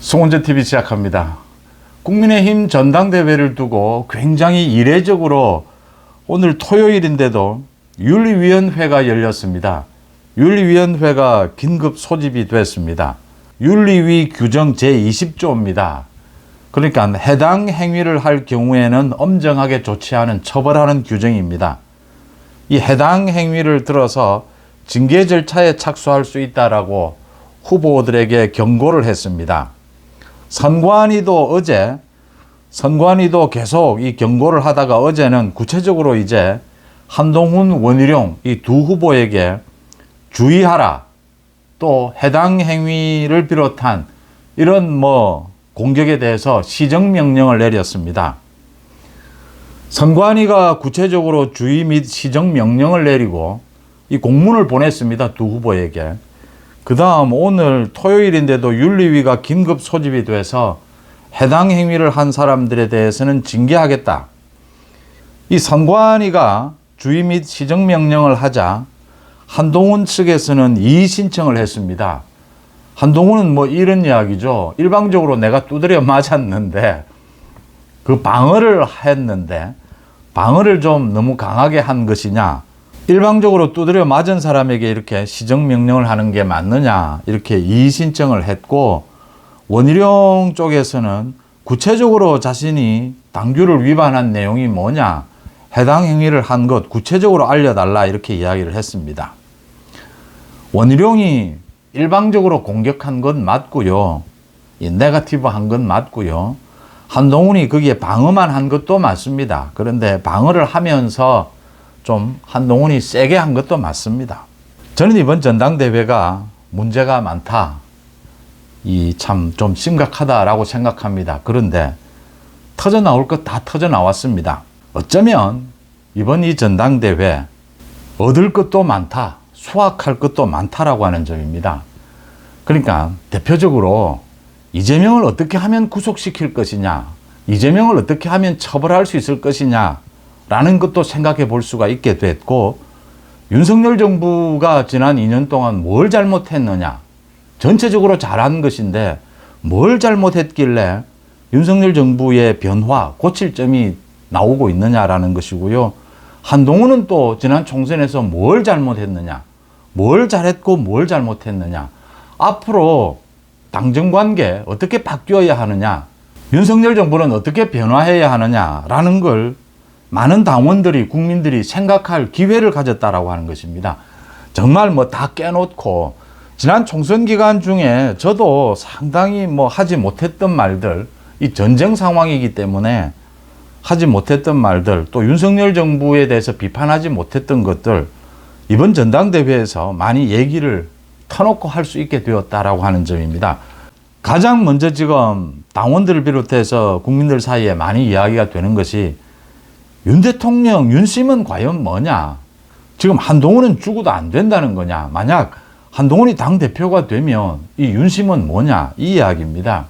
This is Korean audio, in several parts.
송원재TV 시작합니다. 국민의힘 전당대회를 두고 굉장히 이례적으로 오늘 토요일인데도 윤리위원회가 열렸습니다. 윤리위원회가 긴급 소집이 됐습니다. 윤리위 규정 제20조입니다. 그러니까 해당 행위를 할 경우에는 엄정하게 조치하는 처벌하는 규정입니다. 이 해당 행위를 들어서 징계 절차에 착수할 수 있다라고 후보들에게 경고를 했습니다. 선관위도 계속 이 경고를 하다가 어제는 구체적으로 이제 한동훈, 원희룡 이 두 후보에게 주의하라, 또 해당 행위를 비롯한 이런 공격에 대해서 시정명령을 내렸습니다. 선관위가 구체적으로 주의 및 시정명령을 내리고 이 공문을 보냈습니다. 두 후보에게. 그 다음 오늘 토요일인데도 윤리위가 긴급 소집이 돼서 해당 행위를 한 사람들에 대해서는 징계하겠다. 이 선관위가 주의 및 시정명령을 하자 한동훈 측에서는 이의 신청을 했습니다. 한동훈은 이런 이야기죠. 일방적으로 내가 두드려 맞았는데 그 방어를 했는데 방어를 좀 너무 강하게 한 것이냐, 일방적으로 두드려 맞은 사람에게 이렇게 시정명령을 하는 게 맞느냐, 이렇게 이의 신청을 했고, 원희룡 쪽에서는 구체적으로 자신이 당규를 위반한 내용이 뭐냐, 해당 행위를 한 것 구체적으로 알려달라, 이렇게 이야기를 했습니다. 원희룡이 일방적으로 공격한 건 맞고요. 네거티브 한 건 맞고요. 한동훈이 거기에 방어만 한 것도 맞습니다. 그런데 방어를 하면서 좀 한동훈이 세게 한 것도 맞습니다. 저는 이번 전당대회가 문제가 많다, 참 좀 심각하다라고 생각합니다. 그런데 터져 나올 것 다 터져 나왔습니다. 어쩌면 이번 이 전당대회 얻을 것도 많다, 수확할 것도 많다라고 하는 점입니다. 그러니까 대표적으로 이재명을 어떻게 하면 구속시킬 것이냐, 이재명을 어떻게 하면 처벌할 수 있을 것이냐 라는 것도 생각해 볼 수가 있게 됐고, 윤석열 정부가 지난 2년 동안 뭘 잘못했느냐, 전체적으로 잘한 것인데 뭘 잘못했길래 윤석열 정부의 변화, 고칠 점이 나오고 있느냐라는 것이고요. 한동훈은 또 지난 총선에서 뭘 잘못했느냐, 뭘 잘했고 뭘 잘못했느냐, 앞으로 당정관계 어떻게 바뀌어야 하느냐, 윤석열 정부는 어떻게 변화해야 하느냐라는 걸 많은 당원들이, 국민들이 생각할 기회를 가졌다라고 하는 것입니다. 정말 다 깨놓고 지난 총선 기간 중에 저도 상당히 하지 못했던 말들, 이 전쟁 상황이기 때문에 하지 못했던 말들, 또 윤석열 정부에 대해서 비판하지 못했던 것들, 이번 전당대회에서 많이 얘기를 터놓고 할 수 있게 되었다라고 하는 점입니다. 가장 먼저 지금 당원들을 비롯해서 국민들 사이에 많이 이야기가 되는 것이 윤 대통령, 윤심은 과연 뭐냐? 지금 한동훈은 죽어도 안 된다는 거냐? 만약 한동훈이 당대표가 되면 이 윤심은 뭐냐? 이 이야기입니다.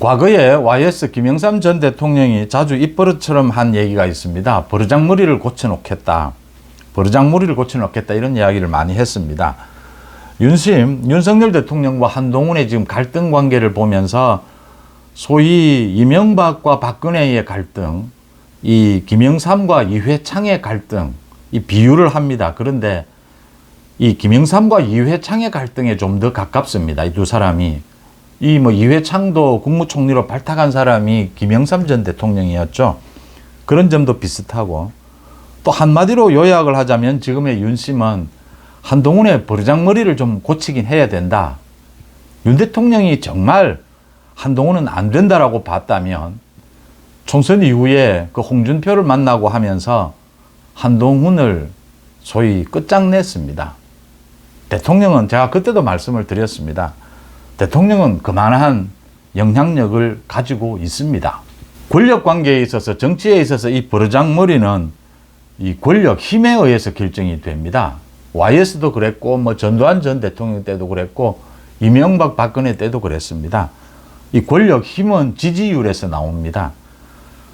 과거에 YS 김영삼 전 대통령이 자주 입버릇처럼 한 얘기가 있습니다. 버르장머리를 고쳐놓겠다. 버르장머리를 고쳐놓겠다. 이런 이야기를 많이 했습니다. 윤석열 대통령과 한동훈의 지금 갈등 관계를 보면서 소위 이명박과 박근혜의 갈등, 이 김영삼과 이회창의 갈등, 이 비유를 합니다. 그런데 이 김영삼과 이회창의 갈등에 좀 더 가깝습니다. 이 두 사람이. 이회창도 국무총리로 발탁한 사람이 김영삼 전 대통령이었죠. 그런 점도 비슷하고, 또 한마디로 요약을 하자면 지금의 윤심은 한동훈의 버르장머리를 좀 고치긴 해야 된다. 윤 대통령이 정말 한동훈은 안 된다라고 봤다면 총선 이후에 그 홍준표를 만나고 하면서 한동훈을 소위 끝장냈습니다. 대통령은, 제가 그때도 말씀을 드렸습니다. 대통령은 그만한 영향력을 가지고 있습니다. 권력 관계에 있어서, 정치에 있어서 이 버르장머리는 이 권력 힘에 의해서 결정이 됩니다. YS도 그랬고, 전두환 전 대통령 때도 그랬고, 이명박 박근혜 때도 그랬습니다. 이 권력 힘은 지지율에서 나옵니다.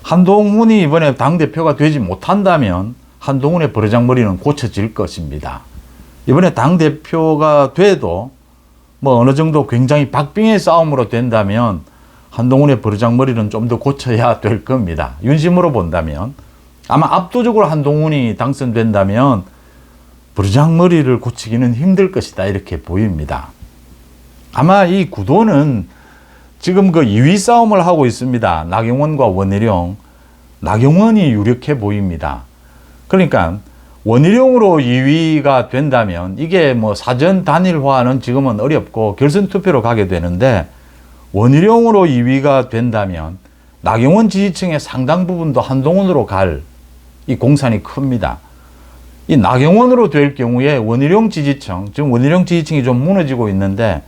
한동훈이 이번에 당대표가 되지 못한다면 한동훈의 버르장머리는 고쳐질 것입니다. 이번에 당대표가 돼도 뭐 어느 정도 굉장히 박빙의 싸움으로 된다면 한동훈의 버르장머리는 좀 더 고쳐야 될 겁니다. 윤심으로 본다면 아마 압도적으로 한동훈이 당선된다면 버르장머리를 고치기는 힘들 것이다 이렇게 보입니다. 아마 이 구도는 지금 그 2위 싸움을 하고 있습니다. 나경원과 원희룡. 나경원이 유력해 보입니다. 그러니까 원희룡으로 2위가 된다면 이게 뭐 사전 단일화는 지금은 어렵고 결선 투표로 가게 되는데 원희룡으로 2위가 된다면 나경원 지지층의 상당 부분도 한동훈으로 갈 이 공산이 큽니다. 이 나경원으로 될 경우에 원희룡 지지층, 지금 원희룡 지지층이 좀 무너지고 있는데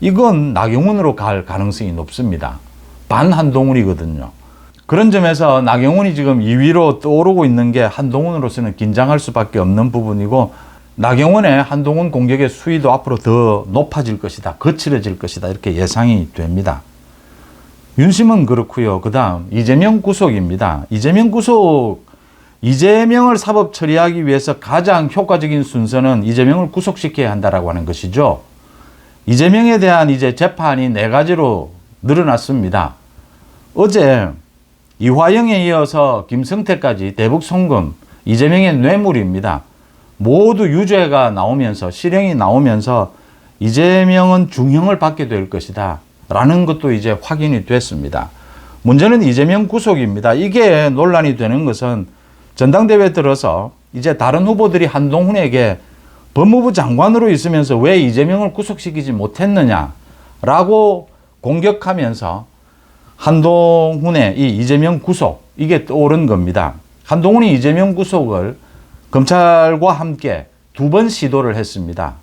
이건 나경원으로 갈 가능성이 높습니다. 반한동훈이거든요. 그런 점에서 나경원이 지금 2위로 떠오르고 있는 게 한동훈으로서는 긴장할 수밖에 없는 부분이고 나경원의 한동훈 공격의 수위도 앞으로 더 높아질 것이다. 거칠어질 것이다. 이렇게 예상이 됩니다. 윤심은 그렇고요. 그 다음 이재명 구속입니다. 이재명을 사법 처리하기 위해서 가장 효과적인 순서는 이재명을 구속시켜야 한다라고 하는 것이죠. 이재명에 대한 이제 재판이 4가지로 늘어났습니다. 어제 이화영에 이어서 김성태까지 대북 송금, 이재명의 뇌물입니다. 모두 유죄가 나오면서 실형이 나오면서 이재명은 중형을 받게 될 것이다 라는 것도 이제 확인이 됐습니다. 문제는 이재명 구속입니다. 이게 논란이 되는 것은 전당대회 들어서 이제 다른 후보들이 한동훈에게 법무부 장관으로 있으면서 왜 이재명을 구속시키지 못했느냐라고 공격하면서 한동훈의 이 이재명 구속 이게 떠오른 겁니다. 한동훈이 이재명 구속을 검찰과 함께 2번 시도를 했습니다.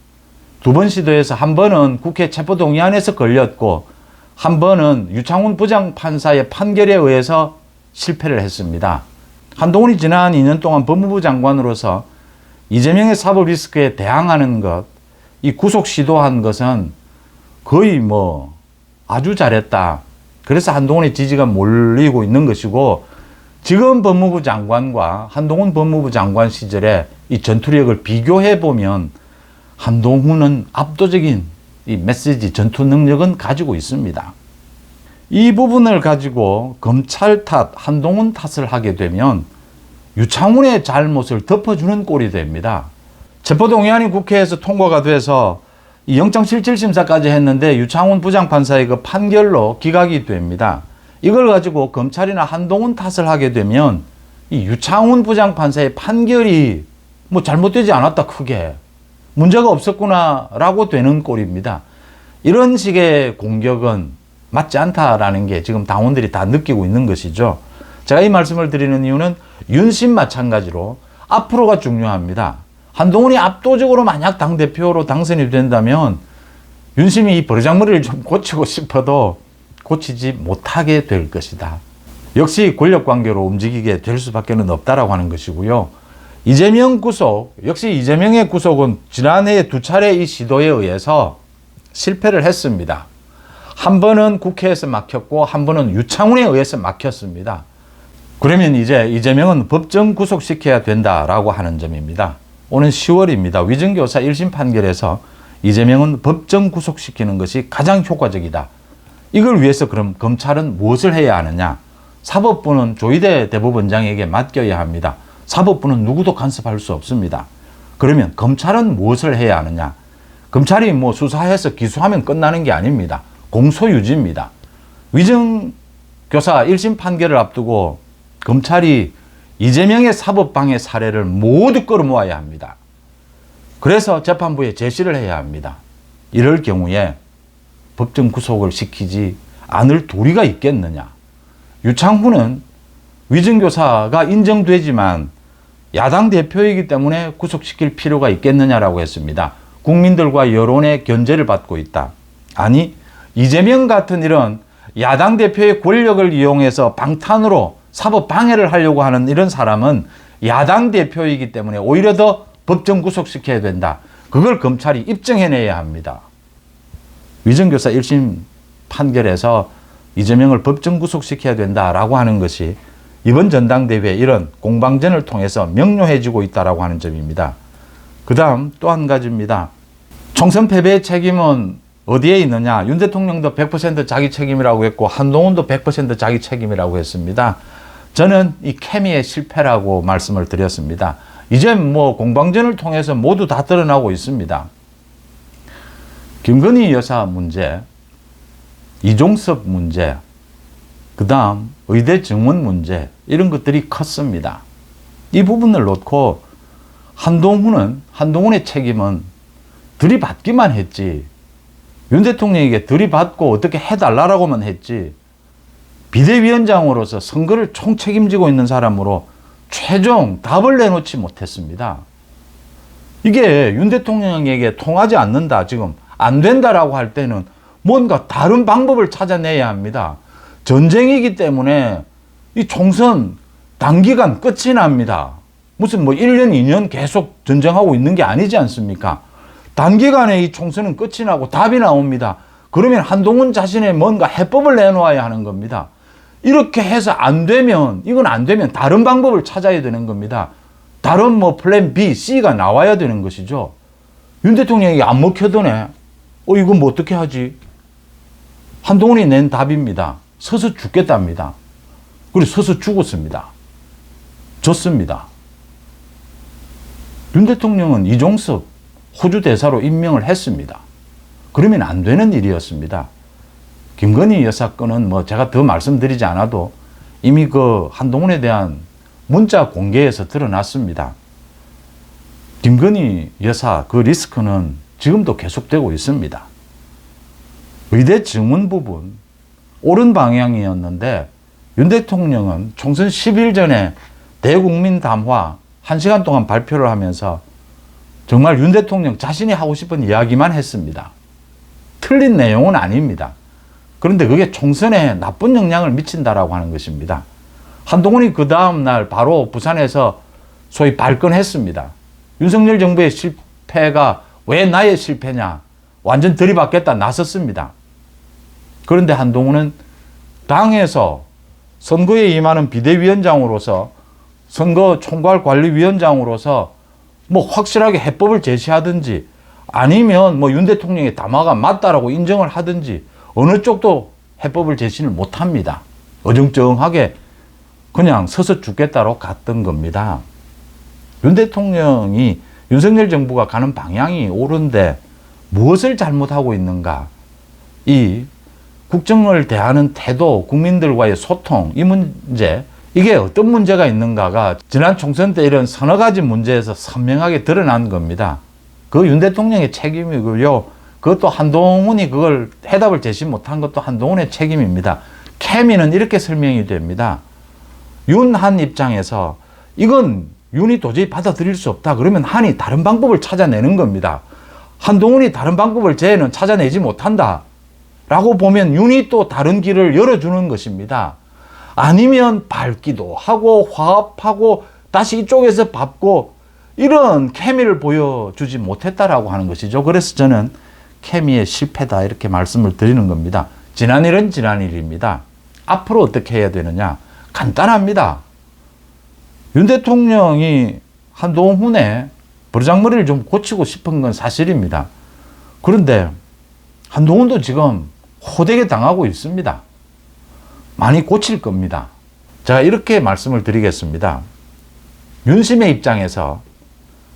2번 시도해서 한 번은 국회 체포동의안에서 걸렸고 한 번은 유창훈 부장판사의 판결에 의해서 실패를 했습니다. 한동훈이 지난 2년 동안 법무부 장관으로서 이재명의 사법 리스크에 대항하는 것, 이 구속 시도한 것은 거의 뭐 아주 잘했다. 그래서 한동훈의 지지가 몰리고 있는 것이고 지금 법무부 장관과 한동훈 법무부 장관 시절에 이 전투력을 비교해 보면 한동훈은 압도적인 이 메시지 전투 능력은 가지고 있습니다. 이 부분을 가지고 검찰 탓, 한동훈 탓을 하게 되면 유창훈의 잘못을 덮어주는 꼴이 됩니다. 체포동의안이 국회에서 통과가 돼서 이 영장실질심사까지 했는데 유창훈 부장판사의 그 판결로 기각이 됩니다. 이걸 가지고 검찰이나 한동훈 탓을 하게 되면 이 유창훈 부장판사의 판결이 뭐 잘못되지 않았다 크게 문제가 없었구나 라고 되는 꼴입니다. 이런 식의 공격은 맞지 않다라는 게 지금 당원들이 다 느끼고 있는 것이죠. 제가 이 말씀을 드리는 이유는 윤심 마찬가지로 앞으로가 중요합니다. 한동훈이 압도적으로 만약 당대표로 당선이 된다면 윤심이 이 버르장머리를 좀 고치고 싶어도 고치지 못하게 될 것이다. 역시 권력관계로 움직이게 될 수밖에 없다라고 하는 것이고요. 이재명 구속, 역시 이재명의 구속은 지난해 2차례 이 시도에 의해서 실패를 했습니다. 한 번은 국회에서 막혔고 한 번은 유창훈에 의해서 막혔습니다. 그러면 이제 이재명은 법정 구속시켜야 된다라고 하는 점입니다. 오는 10월입니다. 위증교사 1심 판결에서 이재명은 법정 구속시키는 것이 가장 효과적이다. 이걸 위해서 그럼 검찰은 무엇을 해야 하느냐? 사법부는 조희대 대법원장에게 맡겨야 합니다. 사법부는 누구도 간섭할 수 없습니다. 그러면 검찰은 무엇을 해야 하느냐? 검찰이 뭐 수사해서 기소하면 끝나는 게 아닙니다. 공소유지입니다. 위증교사 1심 판결을 앞두고 검찰이 이재명의 사법방해 사례를 모두 끌어모아야 합니다. 그래서 재판부에 제시를 해야 합니다. 이럴 경우에 법정 구속을 시키지 않을 도리가 있겠느냐. 유창훈은 위증교사가 인정되지만 야당 대표이기 때문에 구속시킬 필요가 있겠느냐라고 했습니다. 국민들과 여론의 견제를 받고 있다. 아니, 이재명 같은 이런 야당 대표의 권력을 이용해서 방탄으로 사법 방해를 하려고 하는 이런 사람은 야당 대표이기 때문에 오히려 더 법정 구속시켜야 된다. 그걸 검찰이 입증해내야 합니다. 위증교사 1심 판결에서 이재명을 법정 구속시켜야 된다라고 하는 것이 이번 전당대회 이런 공방전을 통해서 명료해지고 있다라고 하는 점입니다. 그 다음 또 한 가지입니다. 총선 패배의 책임은 어디에 있느냐? 윤 대통령도 100% 자기 책임이라고 했고 한동훈도 100% 자기 책임이라고 했습니다. 저는 이 케미의 실패라고 말씀을 드렸습니다. 이제 뭐 공방전을 통해서 모두 다 드러나고 있습니다. 김건희 여사 문제, 이종섭 문제, 그 다음 의대 증원 문제, 이런 것들이 컸습니다. 이 부분을 놓고 한동훈의 책임은 들이받기만 했지, 윤 대통령에게 들이받고 어떻게 해달라고만 했지, 비대위원장으로서 선거를 총책임지고 있는 사람으로 최종 답을 내놓지 못했습니다. 이게 윤 대통령에게 통하지 않는다, 지금 안 된다라고 할 때는 뭔가 다른 방법을 찾아내야 합니다. 전쟁이기 때문에 이 총선 단기간 끝이 납니다. 무슨 뭐 1년, 2년 계속 전쟁하고 있는 게 아니지 않습니까? 단기간에 이 총선은 끝이 나고 답이 나옵니다. 그러면 한동훈 자신의 뭔가 해법을 내놓아야 하는 겁니다. 이렇게 해서 안 되면, 이건 안 되면 다른 방법을 찾아야 되는 겁니다. 다른 뭐 플랜 B, C가 나와야 되는 것이죠. 윤 대통령이 안 먹혀드네. 이건 뭐 어떻게 하지? 한동훈이 낸 답입니다. 서서 죽겠답니다. 그리고 서서 죽었습니다. 졌습니다. 윤 대통령은 이종섭 호주 대사로 임명을 했습니다. 그러면 안 되는 일이었습니다. 김건희 여사 건은 뭐 제가 더 말씀드리지 않아도 이미 그 한동훈에 대한 문자 공개에서 드러났습니다. 김건희 여사 그 리스크는 지금도 계속되고 있습니다. 의대 증원 부분 옳은 방향이었는데 윤 대통령은 총선 10일 전에 대국민 담화 1시간 동안 발표를 하면서 정말 윤 대통령 자신이 하고 싶은 이야기만 했습니다. 틀린 내용은 아닙니다. 그런데 그게 총선에 나쁜 영향을 미친다라고 하는 것입니다. 한동훈이 그 다음 날 바로 부산에서 소위 발끈했습니다. 윤석열 정부의 실패가 왜 나의 실패냐, 완전 들이받겠다 나섰습니다. 그런데 한동훈은 당에서 선거에 임하는 비대위원장으로서, 선거 총괄관리위원장으로서 뭐 확실하게 해법을 제시하든지 아니면 뭐 윤 대통령의 담화가 맞다라고 인정을 하든지 어느 쪽도 해법을 제시를 못합니다. 어정쩡하게 그냥 서서 죽겠다로 갔던 겁니다. 윤 대통령이, 윤석열 정부가 가는 방향이 옳은데 무엇을 잘못하고 있는가? 이 국정을 대하는 태도, 국민들과의 소통, 이 문제, 이게 어떤 문제가 있는가가 지난 총선 때 이런 서너 가지 문제에서 선명하게 드러난 겁니다. 그 윤 대통령의 책임이고요. 그것도 한동훈이 그걸 해답을 제시 못한 것도 한동훈의 책임입니다. 케미는 이렇게 설명이 됩니다. 윤한 입장에서 이건 윤이 도저히 받아들일 수 없다. 그러면 한이 다른 방법을 찾아내는 겁니다. 한동훈이 다른 방법을 쟤는 찾아내지 못한다 라고 보면 윤이 또 다른 길을 열어주는 것입니다. 아니면 밟기도 하고 화합하고 다시 이쪽에서 밟고 이런 케미를 보여주지 못했다라고 하는 것이죠. 그래서 저는 케미의 실패다 이렇게 말씀을 드리는 겁니다. 지난 일은 지난 일입니다. 앞으로 어떻게 해야 되느냐? 간단합니다. 윤 대통령이 한동훈의 버르장머리를 좀 고치고 싶은 건 사실입니다. 그런데 한동훈도 지금 호되게 당하고 있습니다. 많이 고칠 겁니다. 제가 이렇게 말씀을 드리겠습니다. 윤심의 입장에서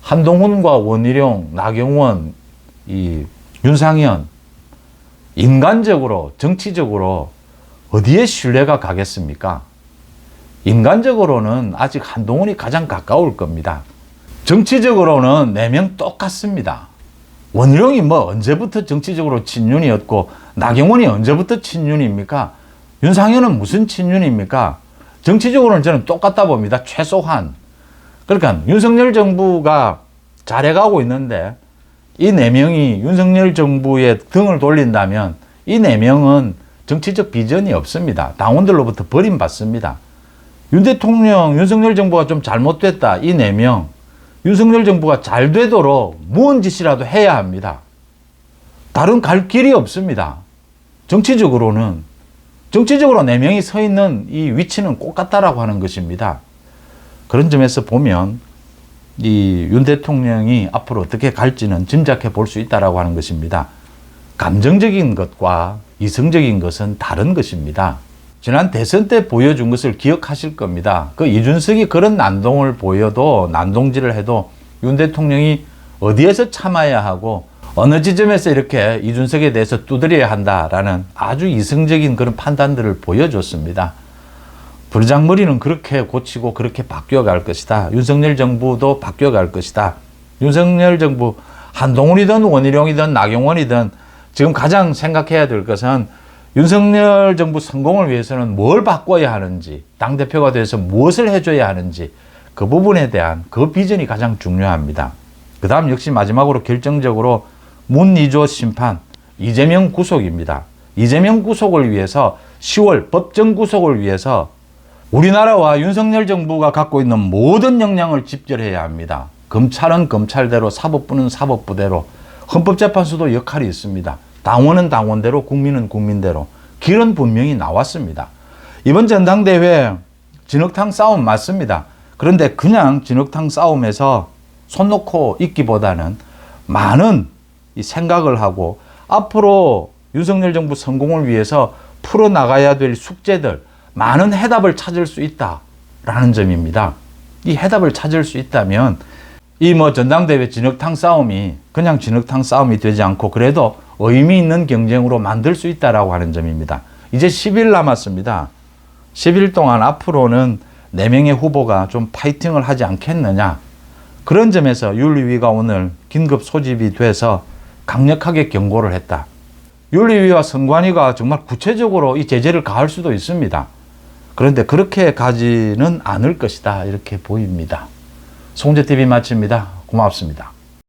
한동훈과 원희룡, 나경원, 윤상현, 인간적으로, 정치적으로 어디에 신뢰가 가겠습니까? 인간적으로는 아직 한동훈이 가장 가까울 겁니다. 정치적으로는 4명 똑같습니다. 원희룡이 뭐 언제부터 정치적으로 친윤이었고 나경원이 언제부터 친윤입니까? 윤상현은 무슨 친윤입니까? 정치적으로는 저는 똑같다 봅니다. 최소한. 그러니까 윤석열 정부가 잘해가고 있는데 이 4명이 윤석열 정부에 등을 돌린다면 이 4명은 정치적 비전이 없습니다. 당원들로부터 버림받습니다. 윤 대통령, 윤석열 정부가 좀 잘못됐다. 이 4명. 윤석열 정부가 잘 되도록 무언 짓이라도 해야 합니다. 다른 갈 길이 없습니다. 정치적으로는. 정치적으로 4명이 서 있는 이 위치는 똑같다라고 하는 것입니다. 그런 점에서 보면 이 윤 대통령이 앞으로 어떻게 갈지는 짐작해 볼 수 있다라고 하는 것입니다. 감정적인 것과 이성적인 것은 다른 것입니다. 지난 대선 때 보여준 것을 기억하실 겁니다. 그 이준석이 그런 난동을 보여도, 난동질을 해도 윤 대통령이 어디에서 참아야 하고 어느 지점에서 이렇게 이준석에 대해서 두드려야 한다라는 아주 이성적인 그런 판단들을 보여줬습니다. 부르장머리는 그렇게 고치고 그렇게 바뀌어갈 것이다. 윤석열 정부도 바뀌어갈 것이다. 윤석열 정부 한동훈이든 원희룡이든 나경원이든 지금 가장 생각해야 될 것은 윤석열 정부 성공을 위해서는 뭘 바꿔야 하는지, 당대표가 돼서 무엇을 해줘야 하는지 그 부분에 대한 그 비전이 가장 중요합니다. 그 다음 역시 마지막으로 결정적으로 문이조 심판, 이재명 구속입니다. 이재명 구속을 위해서 10월 법정 구속을 위해서 우리나라와 윤석열 정부가 갖고 있는 모든 역량을 집결해야 합니다. 검찰은 검찰대로, 사법부는 사법부대로, 헌법재판소도 역할이 있습니다. 당원은 당원대로, 국민은 국민대로. 길은 분명히 나왔습니다. 이번 전당대회 진흙탕 싸움 맞습니다. 그런데 그냥 진흙탕 싸움에서 손 놓고 있기보다는 많은 이 생각을 하고 앞으로 윤석열 정부 성공을 위해서 풀어나가야 될 숙제들, 많은 해답을 찾을 수 있다라는 점입니다. 이 해답을 찾을 수 있다면 이 전당대회 진흙탕 싸움이 그냥 진흙탕 싸움이 되지 않고 그래도 의미 있는 경쟁으로 만들 수 있다라고 하는 점입니다. 이제 10일 남았습니다. 10일 동안 앞으로는 4명의 후보가 좀 파이팅을 하지 않겠느냐. 그런 점에서 윤리위가 오늘 긴급 소집이 돼서 강력하게 경고를 했다. 윤리위와 선관위가 정말 구체적으로 이 제재를 가할 수도 있습니다. 그런데 그렇게 가지는 않을 것이다. 이렇게 보입니다. 송재TV 마칩니다. 고맙습니다.